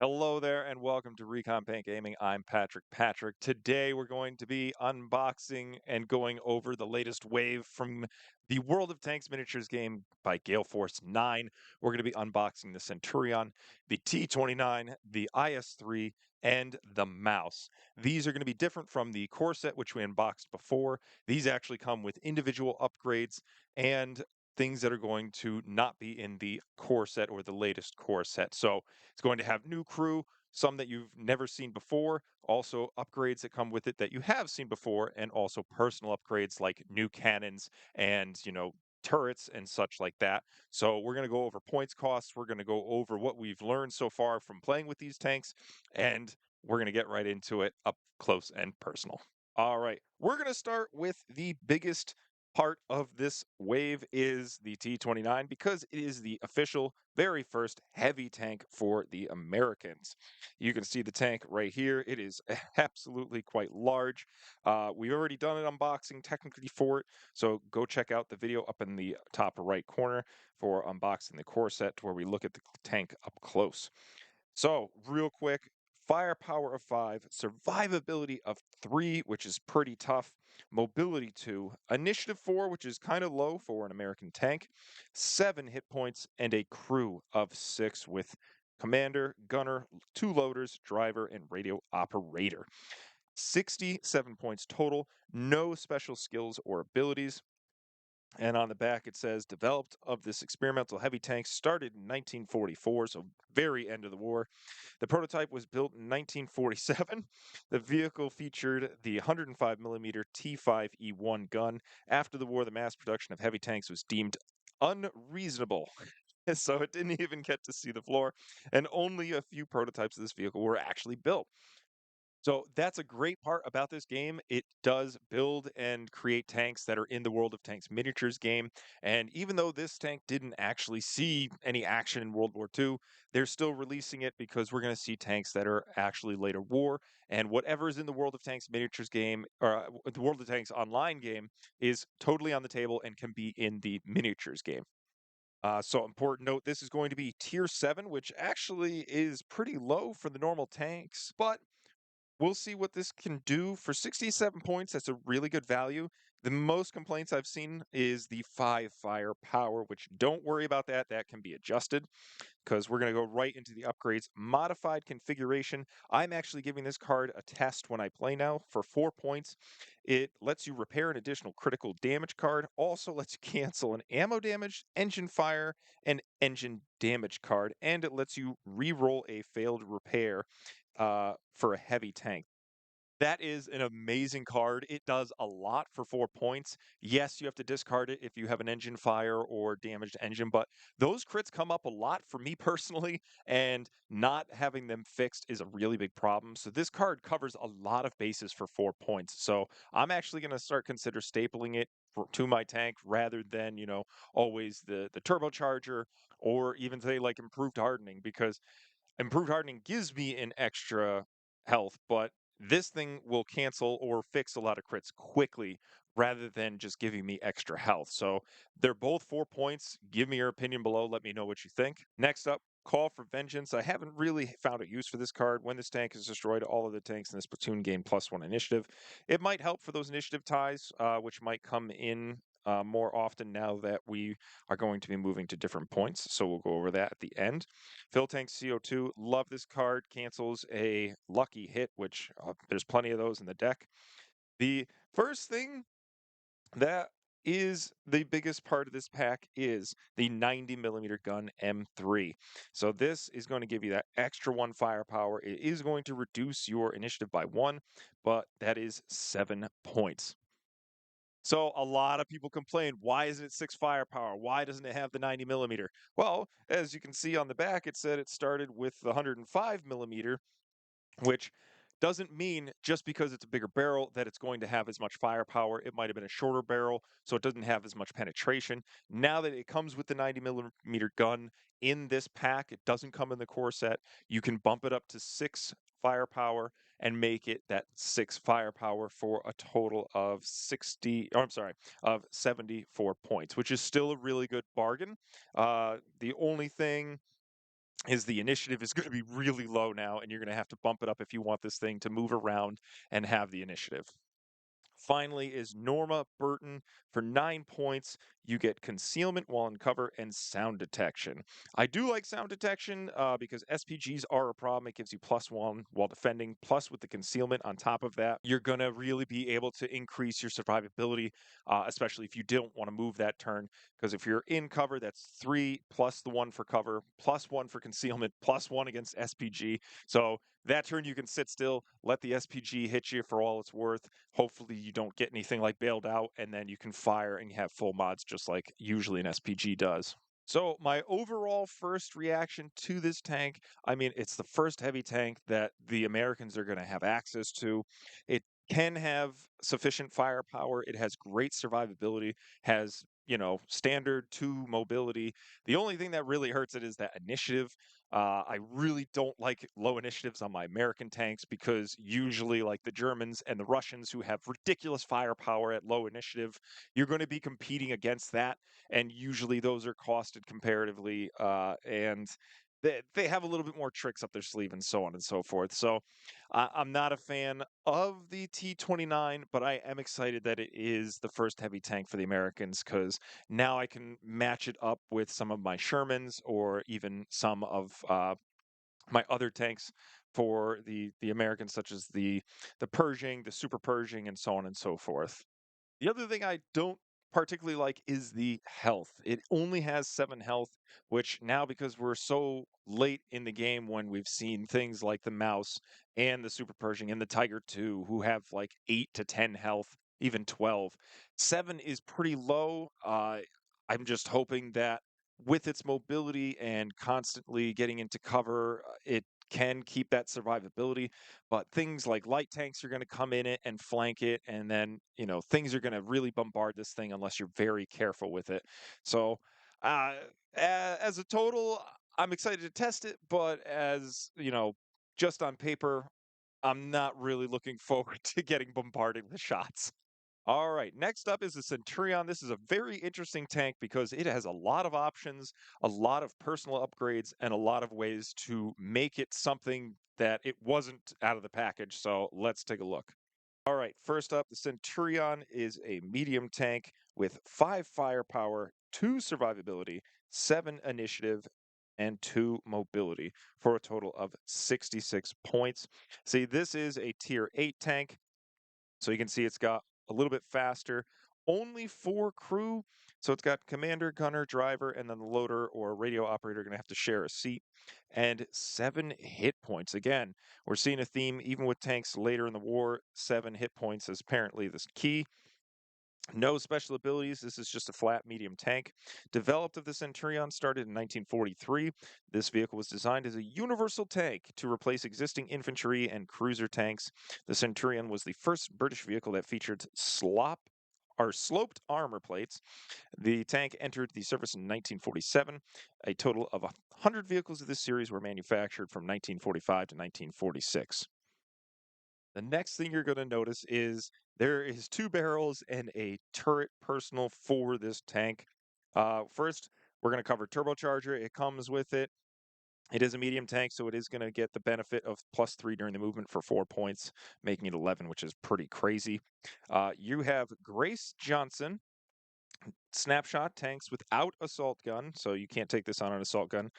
Hello there and welcome to Recon Paint Gaming. I'm Patrick. Today we're going to be unboxing and going over the latest wave from the World of Tanks miniatures game by Gale Force 9. We're going to be unboxing the Centurion, the T-29, the IS-3, and the mouse. These are going to be different from the core set which we unboxed before. These actually come with individual upgrades and things that are going to not be in the core set or the latest core set. So it's going to have new crew, some that you've never seen before, also upgrades that come with it that you have seen before, and also personal upgrades like new cannons and, turrets and such like that. So we're going to go over points costs. We're going to go over what we've learned so far from playing with these tanks, and we're going to get right into it up close and personal. All right, we're going to start with the biggest part of this wave is the T-29 because it is the official very first heavy tank for the Americans. You can see the tank right here. It is absolutely quite large. We've already done an unboxing technically for it, so go check out the video up in the top right corner for unboxing the core set where we look at the tank up close. So, real quick, firepower of 5, survivability of 3, which is pretty tough, mobility 2, initiative 4, which is kind of low for an American tank, 7 hit points, and a crew of 6 with commander, gunner, 2 loaders, driver, and radio operator. 67 points total, no special skills or abilities. And on the back, it says developed of this experimental heavy tank started in 1944, so very end of the war. The prototype was built in 1947. The vehicle featured the 105 millimeter T5E1 gun. After the war, the mass production of heavy tanks was deemed unreasonable. So it didn't even get to see the floor, and only a few prototypes of this vehicle were actually built. So that's a great part about this game. It does build and create tanks that are in the World of Tanks miniatures game. And even though this tank didn't actually see any action in World War II, they're still releasing it because we're going to see tanks that are actually later war. And whatever is in the World of Tanks miniatures game, or the World of Tanks online game, is totally on the table and can be in the miniatures game. So important note, this is going to be tier 7, which actually is pretty low for the normal tanks, but we'll see what this can do. For 67 points, that's a really good value. The most complaints I've seen is the 5 firepower, which don't worry about that. That can be adjusted because we're going to go right into the upgrades. Modified configuration. I'm actually giving this card a test when I play now for 4 points. It lets you repair an additional critical damage card, also lets you cancel an ammo damage, engine fire, and engine damage card, and it lets you re-roll a failed repair for a heavy tank. That is an amazing card. It does a lot for 4 points. Yes, you have to discard it if you have an engine fire or damaged engine, but those crits come up a lot for me personally, and not having them fixed is a really big problem. So this card covers a lot of bases for 4 points. So I'm actually going to start consider stapling it to my tank rather than, always the turbocharger or even say like improved hardening, because improved hardening gives me an extra health, but this thing will cancel or fix a lot of crits quickly rather than just giving me extra health. So they're both 4 points. Give me your opinion below. Let me know what you think. Next up, Call for Vengeance. I haven't really found a use for this card. When this tank has destroyed all of the tanks in this platoon gain +1 initiative, it might help for those initiative ties, which might come in more often now that we are going to be moving to different points. So we'll go over that at the end. Fill Tank CO2, love this card. Cancels a lucky hit, which there's plenty of those in the deck. The first thing that is the biggest part of this pack is the 90 millimeter gun M3. So this is going to give you that extra 1 firepower. It is going to reduce your initiative by 1, but that is 7 points. So a lot of people complain, why isn't it 6 firepower? Why doesn't it have the 90 millimeter? Well, as you can see on the back, it said it started with the 105 millimeter, which doesn't mean just because it's a bigger barrel that it's going to have as much firepower. It might have been a shorter barrel, so it doesn't have as much penetration. Now that it comes with the 90 millimeter gun in this pack, it doesn't come in the core set. You can bump it up to 6 firepower and make it that 6 firepower for a total of 60, or I'm sorry, of 74 points, which is still a really good bargain. The only thing is the initiative is going to be really low now, and you're going to have to bump it up if you want this thing to move around and have the initiative. Finally, is Norma Burton for 9 points. You get concealment while in cover and sound detection. I do like sound detection because SPGs are a problem. It gives you +1 while defending. Plus, with the concealment on top of that, you're going to really be able to increase your survivability, especially if you don't want to move that turn. Because if you're in cover, that's 3 plus the 1 for cover, +1 for concealment, +1 against SPG. So that turn you can sit still, let the SPG hit you for all it's worth. Hopefully you don't get anything like bailed out, and then you can fire and you have full mods just like usually an SPG does. So my overall first reaction to this tank, I mean, it's the first heavy tank that the Americans are going to have access to. It can have sufficient firepower. It has great survivability, has, standard 2 mobility. The only thing that really hurts it is that initiative. I really don't like low initiatives on my American tanks because usually, like the Germans and the Russians, who have ridiculous firepower at low initiative, you're going to be competing against that, and usually those are costed comparatively, and they have a little bit more tricks up their sleeve and so on and so forth. So I'm not a fan of the T-29, but I am excited that it is the first heavy tank for the Americans because now I can match it up with some of my Shermans or even some of my other tanks for the Americans, such as the Pershing, the Super Pershing, and so on and so forth. The other thing I don't particularly like is the health. It only has 7 health, which now, because we're so late in the game when we've seen things like the Mouse and the Super Pershing and the Tiger 2, who have like 8 to 10 health, even 12. 7 is pretty low. I'm just hoping that with its mobility and constantly getting into cover, it can keep that survivability. But things like light tanks are going to come in it and flank it, and then things are going to really bombard this thing unless you're very careful with it. So, uh, as a total, I'm excited to test it, but as just on paper, I'm not really looking forward to getting bombarded with shots. All right, next up is the Centurion. This is a very interesting tank because it has a lot of options, a lot of personal upgrades, and a lot of ways to make it something that it wasn't out of the package. So let's take a look. All right, first up, the Centurion is a medium tank with 5 firepower, 2 survivability, 7 initiative, and 2 mobility for a total of 66 points. See, this is a tier 8 tank. So you can see it's got a little bit faster, only 4 crew. So it's got commander, gunner, driver, and then the loader or radio operator are going to have to share a seat. And 7 hit points. Again, we're seeing a theme even with tanks later in the war. 7 hit points is apparently the key. No special abilities. This is just a flat medium tank. Developed of the Centurion started in 1943. This vehicle was designed as a universal tank to replace existing infantry and cruiser tanks. The Centurion was the first British vehicle that featured sloped armor plates. The tank entered the service in 1947. A total of 100 vehicles of this series were manufactured from 1945 to 1946. The next thing you're going to notice is there is 2 barrels and a turret personal for this tank. First, we're going to cover turbocharger. It comes with it. It is a medium tank, so it is going to get the benefit of +3 during the movement for 4 points, making it 11, which is pretty crazy. You have Grace Johnson, snapshot tanks without assault gun, so you can't take this on an assault gun.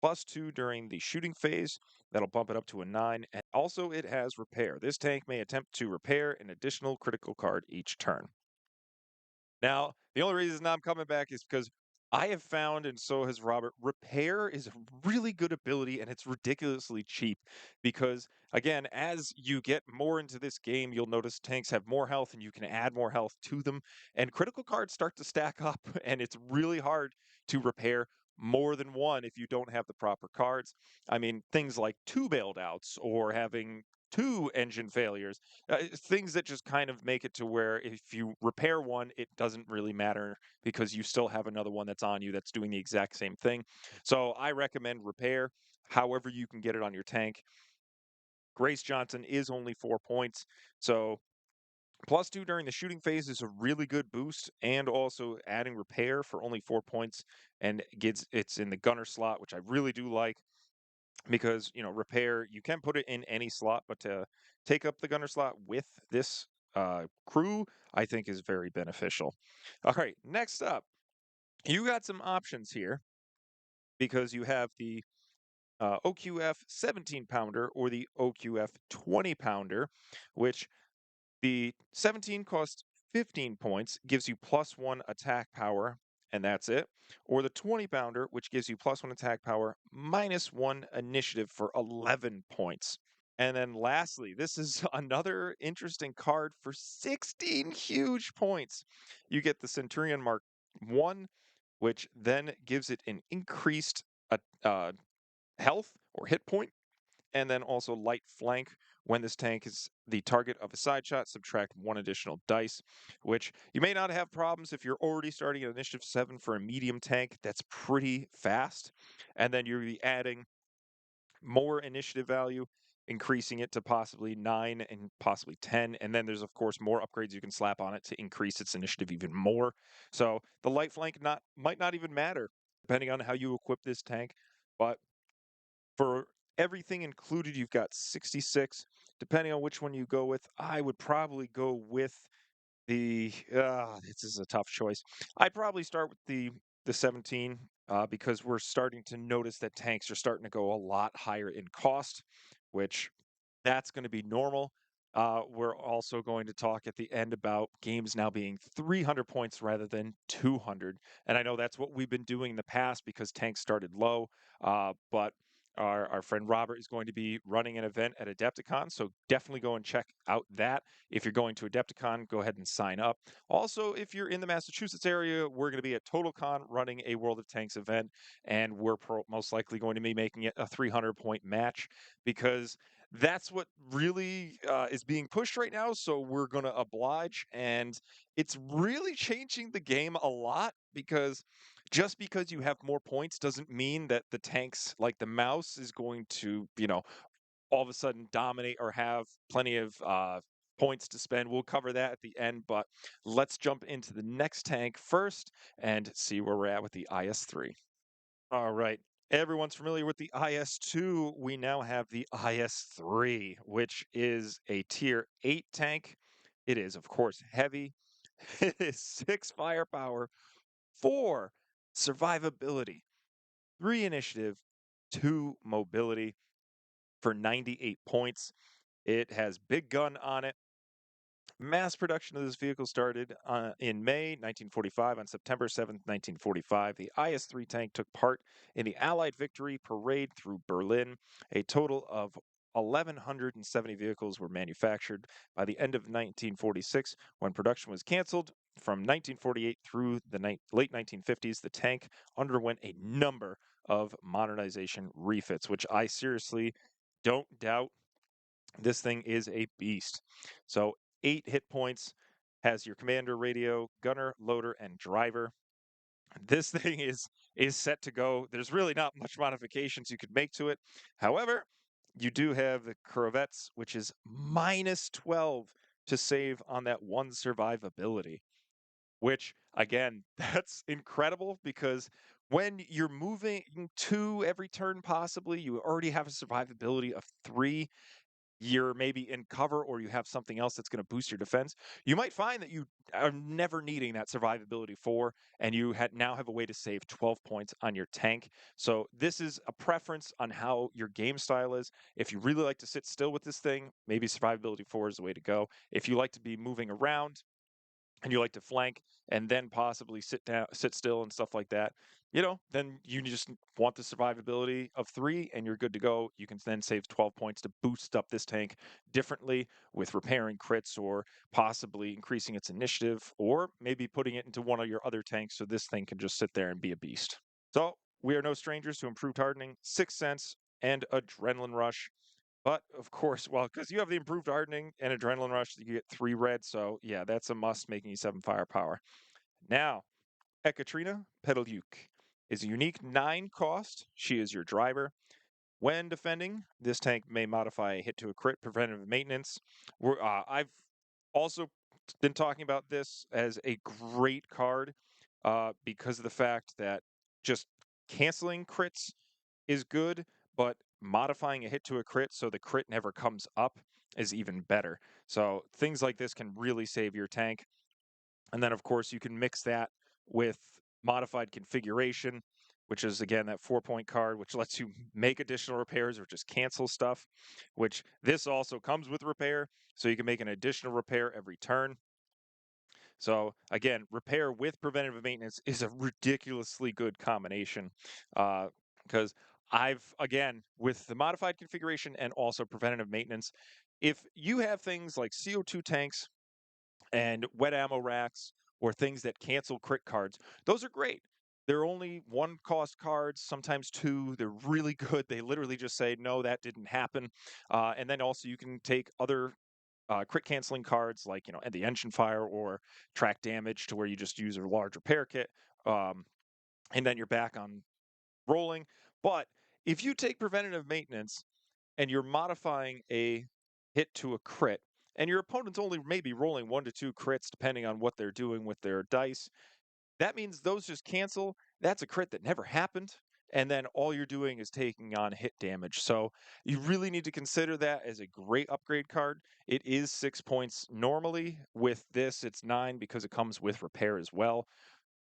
+2 during the shooting phase. That'll bump it up to a 9. And also, it has repair. This tank may attempt to repair an additional critical card each turn. Now, the only reason I'm coming back is because I have found, and so has Robert, repair is a really good ability and it's ridiculously cheap. Because, again, as you get more into this game, you'll notice tanks have more health and you can add more health to them. And critical cards start to stack up, and it's really hard to repair more than one if you don't have the proper cards. I mean, things like 2 bailed outs or having 2 engine failures, things that just kind of make it to where if you repair one, it doesn't really matter because you still have another one that's on you that's doing the exact same thing. So I recommend repair however you can get it on your tank. Grace Johnson is only 4 points. So +2 during the shooting phase is a really good boost, and also adding repair for only 4 points and it's in the gunner slot, which I really do like. because repair, you can put it in any slot, but to take up the gunner slot with this crew, I think is very beneficial. All right, next up, you got some options here because you have the OQF 17 pounder or the OQF 20 pounder, which the 17 costs 15 points, gives you +1 attack power, and that's it. Or the 20 pounder, which gives you +1 attack power, -1 initiative for 11 points. And then lastly, this is another interesting card for 16 huge points. You get the Centurion Mark I, which then gives it an increased uh, health or hit point, and then also light flank. When this tank is the target of a side shot, subtract 1 additional dice, which you may not have problems if you're already starting at initiative 7 for a medium tank. That's pretty fast. And then you'll be adding more initiative value, increasing it to possibly 9 and possibly 10. And then there's, of course, more upgrades you can slap on it to increase its initiative even more. So the light flank might not even matter, depending on how you equip this tank. But for everything included, you've got 66. Depending on which one you go with, I would probably go with this is a tough choice. I'd probably start with the 17 because we're starting to notice that tanks are starting to go a lot higher in cost, which that's going to be normal. We're also going to talk at the end about games now being 300 points rather than 200. And I know that's what we've been doing in the past because tanks started low. But our friend Robert is going to be running an event at Adepticon. So definitely go and check out that. If you're going to Adepticon, go ahead and sign up. Also, if you're in the Massachusetts area, we're going to be at TotalCon running a World of Tanks event. And we're most likely going to be making it a 300-point match because that's what really is being pushed right now. So we're going to oblige. And it's really changing the game a lot because just because you have more points doesn't mean that the tanks like the mouse is going to, all of a sudden dominate or have plenty of points to spend. We'll cover that at the end. But let's jump into the next tank first and see where we're at with the IS-3. All right. Everyone's familiar with the IS-2. We now have the IS-3, which is a tier 8 tank. It is, of course, heavy. It is 6 firepower, 4 survivability, 3 initiative, 2 mobility for 98 points. It has big gun on it. Mass production of this vehicle started in May 1945. On September 7th, 1945, the IS-3 tank took part in the Allied victory parade through Berlin. A total of 1,170 vehicles were manufactured. By the end of 1946, when production was canceled, from 1948 through the late 1950s, the tank underwent a number of modernization refits, which I seriously don't doubt. This thing is a beast. So 8 hit points, has your commander radio, gunner, loader, and driver. This thing is set to go. There's really not much modifications you could make to it. However, you do have the corvettes, which is -12 to save on that 1 survivability, which again, that's incredible because when you're moving 2 every turn, possibly, you already have a survivability of 3. You're maybe in cover or you have something else that's going to boost your defense, you might find that you are never needing that survivability 4, and you now have a way to save 12 points on your tank. So this is a preference on how your game style is. If you really like to sit still with this thing, maybe survivability 4 is the way to go. If you like to be moving around, and you like to flank and then possibly sit still and stuff like that, then you just want the survivability of 3 and you're good to go. You can then save 12 points to boost up this tank differently with repairing crits or possibly increasing its initiative or maybe putting it into one of your other tanks so this thing can just sit there and be a beast. So we are no strangers to improved hardening, 6th sense, and adrenaline rush. But of course, well, because you have the improved hardening and adrenaline rush, you get 3 red. So yeah, that's a must, making you 7 firepower. Now, Ekaterina Pedalyuk is a unique 9 cost. She is your driver. When defending, this tank may modify a hit to a crit, preventive maintenance. I've also been talking about this as a great card because of the fact that just canceling crits is good, but modifying a hit to a crit so the crit never comes up is even better. So things like this can really save your tank. And then, of course, you can mix that with modified configuration, which is, again, that 4-point card, which lets you make additional repairs or just cancel stuff, which this also comes with repair. So you can make an additional repair every turn. So again, repair with preventative maintenance is a ridiculously good combination because again, with the modified configuration and also preventative maintenance, if you have things like CO2 tanks and wet ammo racks or things that cancel crit cards, those are great. They're only one cost cards, sometimes two. They're really good. They literally just say, no, that didn't happen. And then also you can take other crit canceling cards like, and the engine fire or track damage to where you just use a large repair kit. Um, and then you're back on rolling. But if you take preventative maintenance and you're modifying a hit to a crit, and your opponent's only maybe rolling 1 to 2 crits depending on what they're doing with their dice, that means those just cancel. That's a crit that never happened. And then all you're doing is taking on hit damage. So you really need to consider that as a great upgrade card. It is 6 points normally. With this, it's 9 because it comes with repair as well.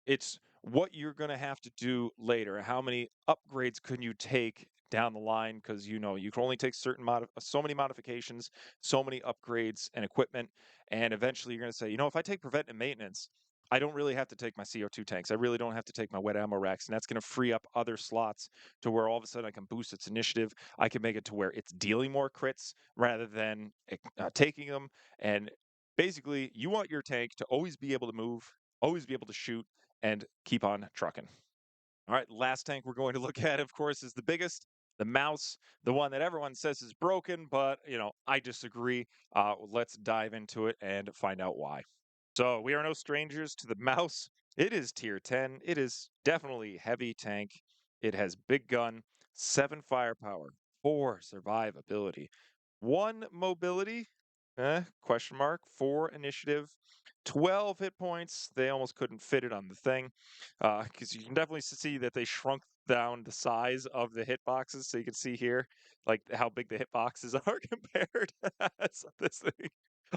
It's what you're going to have to do later. How many upgrades can you take down the line? Because you can only take so many modifications, so many upgrades and equipment, and eventually you're going to say, if I take preventive maintenance, I don't really have to take my CO2 tanks. I really don't have to take my wet ammo racks, and that's going to free up other slots to where all of a sudden I can boost its initiative. I can make it to where it's dealing more crits rather than taking them. And basically, you want your tank to always be able to move, always be able to shoot, and keep on trucking. All right, last tank we're going to look at, of course, is the biggest, the mouse, the one that everyone says is broken, but I disagree. Let's dive into it and find out why. So we are no strangers to the mouse. It is tier 10. It is definitely heavy tank. It has big gun, 7 firepower, 4 survivability, 1 mobility, question mark, 4 initiative, 12 hit points. They almost couldn't fit it on the thing because you can definitely see that they shrunk down the size of the hit boxes. So you can see here, like how big the hit boxes are compared to this thing.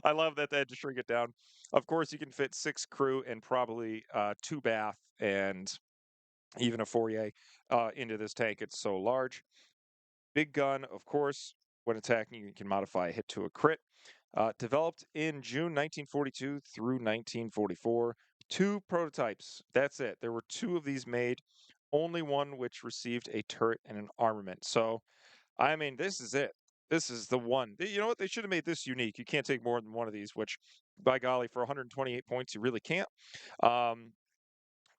I love that they had to shrink it down. Of course, you can fit 6 crew and probably 2 bath and even a foyer into this tank. It's so large. Big gun, of course. When attacking, you can modify a hit to a crit. Developed in June 1942 through 1944. 2 prototypes. That's it. There were 2 of these made. Only one which received a turret and an armament. So, I mean, this is it. This is the one. You know what? They should have made this unique. You can't take more than one of these, which, by golly, for 128 points, you really can't. Um,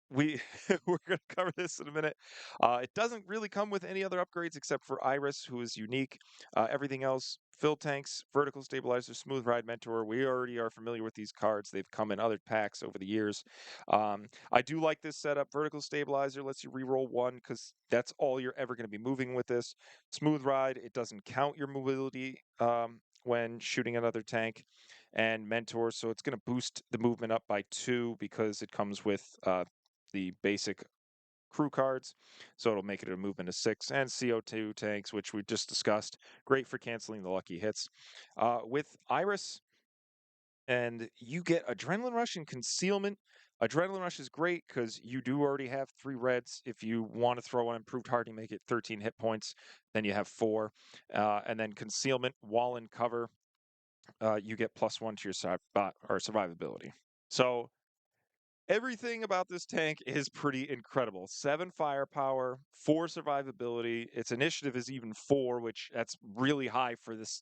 we we're going to cover this in a minute. It doesn't really come with any other upgrades except for Iris, who is unique. Everything else, fill tanks, vertical stabilizer, smooth ride mentor. We already are familiar with these cards. They've come in other packs over the years. I do like this setup. Vertical stabilizer lets you reroll 1 because that's all you're ever going to be moving with this. Smooth ride, it doesn't count your mobility when shooting another tank. And mentor, so it's going to boost the movement up by 2 because it comes with the basic crew cards, so it'll make it a movement of 6, and CO2 tanks, which we just discussed, great for canceling the lucky hits. With Iris, and you get Adrenaline Rush and Concealment. Adrenaline Rush is great because you do already have 3 reds. If you want to throw on Improved Hardening, make it 13 hit points, then you have 4. And then Concealment, Wall and Cover, you get +1 to your survivability. So everything about this tank is pretty incredible. 7 firepower, 4 survivability. Its initiative is even 4, which that's really high for this,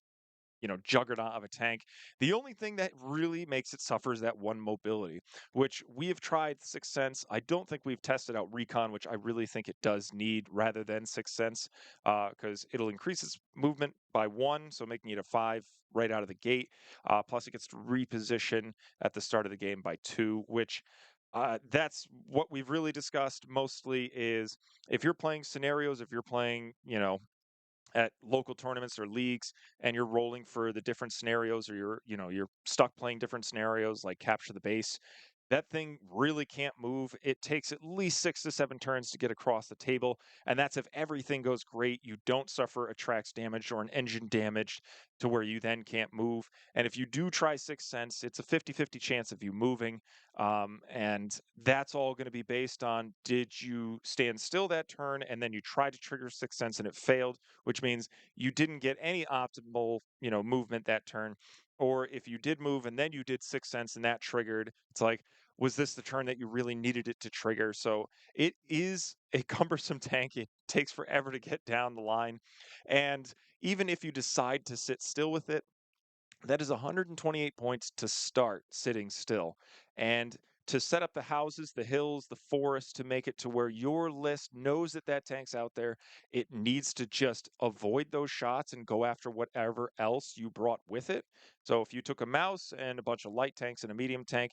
juggernaut of a tank. The only thing that really makes it suffer is that 1 mobility, which we have tried Sixth Sense. I don't think we've tested out Recon, which I really think it does need rather than Sixth Sense, because it'll increase its movement by 1, so making it a 5 right out of the gate. Plus, it gets to reposition at the start of the game by 2, which that's what we've really discussed mostly is if you're playing scenarios, if you're playing, at local tournaments or leagues and you're rolling for the different scenarios or you're stuck playing different scenarios like capture the base, That thing really can't move. It takes at least 6 to 7 turns to get across the table, and that's if everything goes great, you don't suffer a tracks damage or an engine damage to where you then can't move, and if you do try Sixth Sense, it's a 50-50 chance of you moving, and that's all gonna be based on, did you stand still that turn, and then you tried to trigger Sixth Sense and it failed, which means you didn't get any optimal, movement that turn, or if you did move and then you did Sixth Sense and that triggered, it's like, was this the turn that you really needed it to trigger? So it is a cumbersome tank. It takes forever to get down the line. And even if you decide to sit still with it, that is 128 points to start sitting still. And to set up the houses, the hills, the forest to make it to where your list knows that that tank's out there, it needs to just avoid those shots and go after whatever else you brought with it. So if you took a mouse and a bunch of light tanks and a medium tank,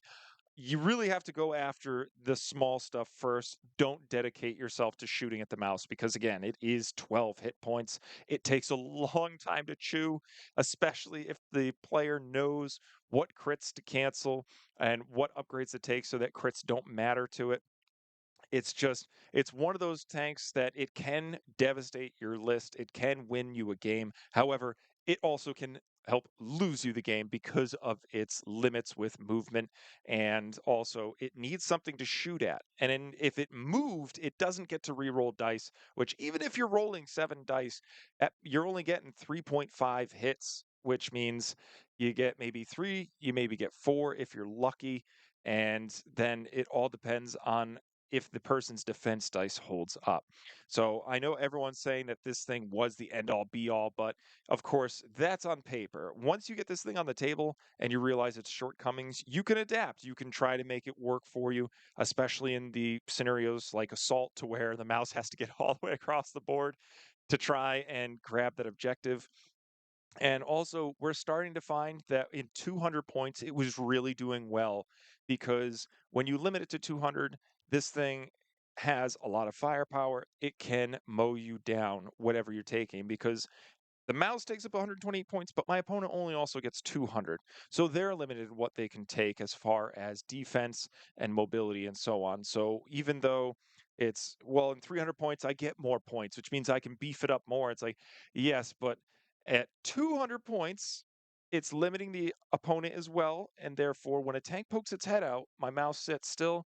you really have to go after the small stuff first. Don't dedicate yourself to shooting at the mouse because, again, it is 12 hit points. It takes a long time to chew, especially if the player knows what crits to cancel and what upgrades to take so that crits don't matter to it. It's one of those tanks that it can devastate your list. It can win you a game. However, it also can help lose you the game because of its limits with movement, and also it needs something to shoot at. And then if it moved, it doesn't get to reroll dice, which even if you're rolling 7 dice, you're only getting 3.5 hits, which means you get maybe 3, you maybe get 4 if you're lucky, and then it all depends on if the person's defense dice holds up. So I know everyone's saying that this thing was the end all be all, but of course, that's on paper. Once you get this thing on the table and you realize its shortcomings, you can adapt. You can try to make it work for you, especially in the scenarios like Assault, to where the mouse has to get all the way across the board to try and grab that objective. And also, we're starting to find that in 200 points, it was really doing well because when you limit it to 200, this thing has a lot of firepower. It can mow you down, whatever you're taking, because the mouse takes up 128 points, but my opponent only also gets 200. So they're limited in what they can take as far as defense and mobility and so on. So even though it's, well, in 300 points, I get more points, which means I can beef it up more. It's like, yes, but at 200 points, it's limiting the opponent as well. And therefore, when a tank pokes its head out, my mouse sits still.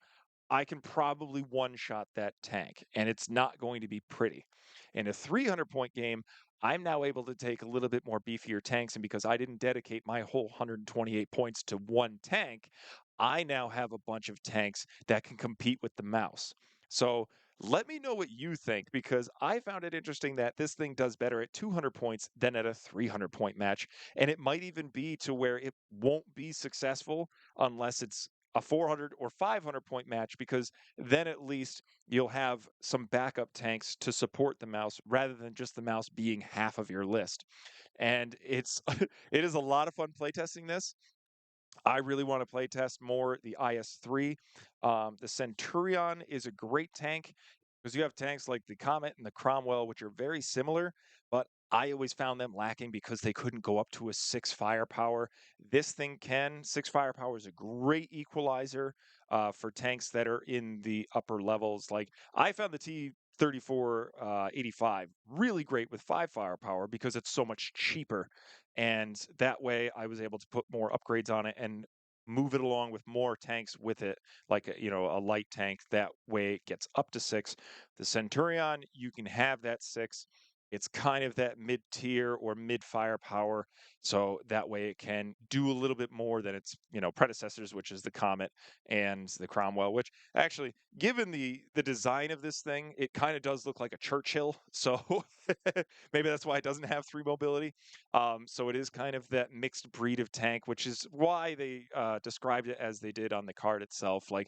I can probably one shot that tank, and it's not going to be pretty. In a 300-point game, I'm now able to take a little bit more beefier tanks, and because I didn't dedicate my whole 128 points to one tank, I now have a bunch of tanks that can compete with the mouse. So let me know what you think, because I found it interesting that this thing does better at 200 points than at a 300-point match, and it might even be to where it won't be successful unless it's a 400 or 500-point match, because then at least you'll have some backup tanks to support the mouse rather than just the mouse being half of your list. And it's it is a lot of fun playtesting this. I really want to play test more the IS-3. The Centurion is a great tank because you have tanks like the Comet and the Cromwell, which are very similar, but I always found them lacking because they couldn't go up to a 6 firepower. This thing can. 6 firepower is a great equalizer for tanks that are in the upper levels. Like, I found the T-34 85 really great with 5 firepower because it's so much cheaper, and that way I was able to put more upgrades on it and move it along with more tanks with it, like a light tank. That way it gets up to 6. The Centurion, you can have that 6. It's kind of that mid tier or mid firepower, so that way it can do a little bit more than its predecessors, which is the Comet and the Cromwell. Which actually, given the design of this thing, it kind of does look like a Churchill. So maybe that's why it doesn't have 3 mobility. So it is kind of that mixed breed of tank, which is why they described it as they did on the card itself. Like,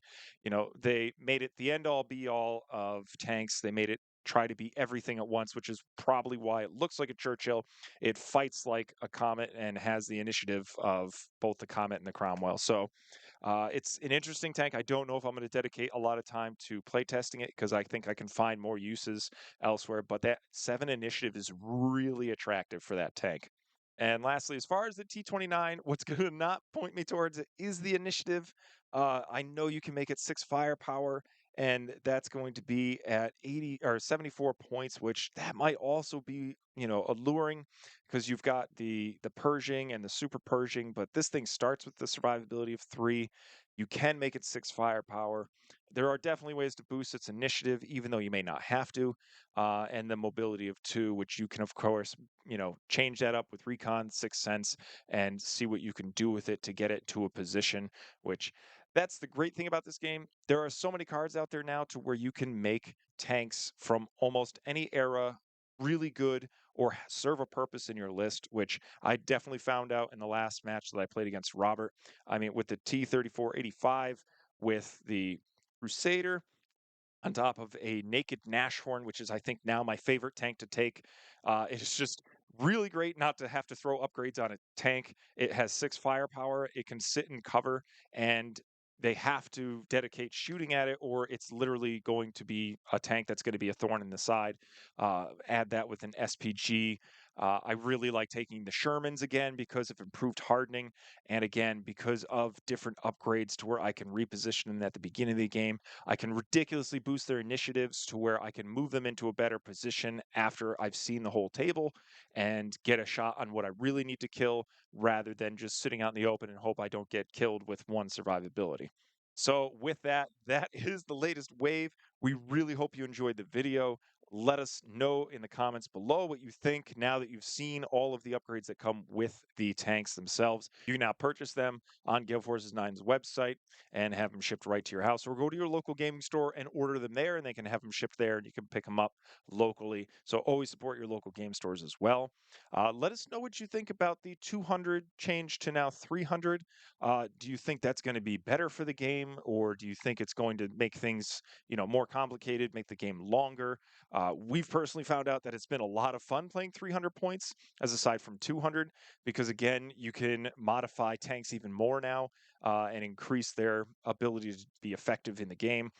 they made it the end all be all of tanks. They made it try to be everything at once, which is probably why it looks like a Churchill. It fights like a Comet and has the initiative of both the Comet and the Cromwell. So it's an interesting tank. I don't know if I'm going to dedicate a lot of time to playtesting it because I think I can find more uses elsewhere. But that 7 initiative is really attractive for that tank. And lastly, as far as the T-29, what's going to not point me towards it is the initiative. I know you can make it 6 firepower, and that's going to be at 80 or 74 points, which that might also be, alluring because you've got the Pershing and the Super Pershing, but this thing starts with the survivability of 3. You can make it 6 firepower. There are definitely ways to boost its initiative, even though you may not have to, and the mobility of 2, which you can, of course, change that up with recon, sixth sense, and see what you can do with it to get it to a position. Which that's the great thing about this game. There are so many cards out there now to where you can make tanks from almost any era really good or serve a purpose in your list, which I definitely found out in the last match that I played against Robert. I mean, with the T-3485, with the Crusader, on top of a naked Nashorn, which is, I think, now my favorite tank to take. It's just really great not to have to throw upgrades on a tank. It has 6 firepower. It can sit in cover, and they have to dedicate shooting at it, or it's literally going to be a tank that's going to be a thorn in the side. Add that with an SPG. I really like taking the Shermans again because of improved hardening, and again because of different upgrades to where I can reposition them at the beginning of the game. I can ridiculously boost their initiatives to where I can move them into a better position after I've seen the whole table and get a shot on what I really need to kill rather than just sitting out in the open and hope I don't get killed with 1 survivability. So with that, that is the latest wave. We really hope you enjoyed the video. Let us know in the comments below what you think now that you've seen all of the upgrades that come with the tanks themselves. You can now purchase them on Gale Forces 9's website and have them shipped right to your house, or go to your local gaming store and order them there, and they can have them shipped there and you can pick them up locally. So always support your local game stores as well. Let us know what you think about the 200 change to now 300. Do you think that's going to be better for the game, or do you think it's going to make things, more complicated, make the game longer? We've personally found out that it's been a lot of fun playing 300 points, as aside from 200, because again, you can modify tanks even more now and increase their ability to be effective in the game.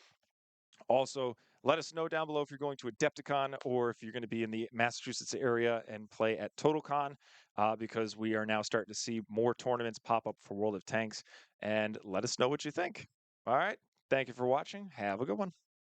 Also, let us know down below if you're going to Adepticon or if you're going to be in the Massachusetts area and play at TotalCon, because we are now starting to see more tournaments pop up for World of Tanks. And let us know what you think. All right. Thank you for watching. Have a good one.